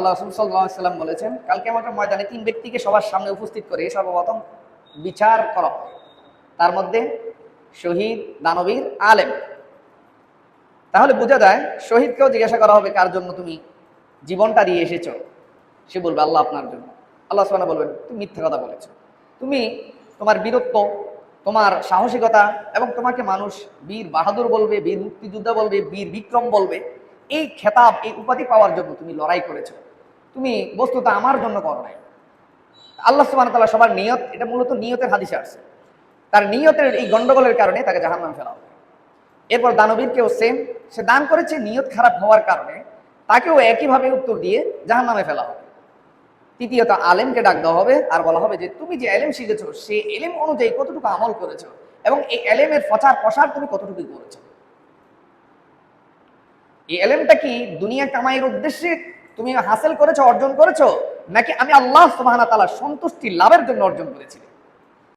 আল্লাহ রাসূল সাল্লাল্লাহু আলাইহি ওয়াসাল্লাম বলেছেন, কাল কিয়ামতের ময়দানে তিন ব্যক্তিকে সবার সামনে উপস্থিত করে সর্বপ্রথম বিচার করা হবে। তার মধ্যে শহীদ, দানবীর, আলেম। তাহলে বোঝা যায় শহীদকেও জিজ্ঞাসা করা হবে কার জন্য তুমি জীবনটা দিয়ে এসেছো। সে বলবে আল্লাহ আপনার জন্য। আল্লাহ সুবহানাহু বলবেন তুমি মিথ্যা কথা বলেছো। তুমি তোমার বীরত্ব, তোমার সাহসিকতা এবং তোমাকে মানুষ বীর বাহাদুর বলবে, বীর মুক্তিযোদ্ধা বলবে, বীর বিক্রম বলবে, এই খেতাব, এই উপাধি পাওয়ার জন্য তুমি লড়াই করেছো। তুমি বস্তুত আমার জন্য করো নাই। আল্লাহ সুবহানাহু ওয়া তাআলা সবার নিয়ত, এটা মূলত নিয়তের হাদিসে আসছে, তার নিয়তের এই গন্ডগোলের কারণে তাকে জাহান্নামে ফেলা হবে। এরপর দানবীরকেও সেম, সে দান করেছে নিয়ত খারাপ হওয়ার কারণে, তাকেও একইভাবে উত্তর দিয়ে জাহান্নামে ফেলা হবে। তৃতীয়ত আলেমকে ডাক দেওয়া হবে আর বলা হবে যে তুমি যে এলেম শিখেছো সে এলেম অনুযায়ী কতটুকু আমল করেছো এবং এই এলেমের প্রচার প্রসার তুমি কতটুকু করেছো। এই এলেমটা কি দুনিয়া কামাইয়ের উদ্দেশ্যে তুমি হাসিল করেছো, অর্জন করেছো, নাকি আমি আল্লাহ সুবহানাহু ওয়া তাআলার সন্তুষ্টি লাভের জন্য অর্জন করেছি?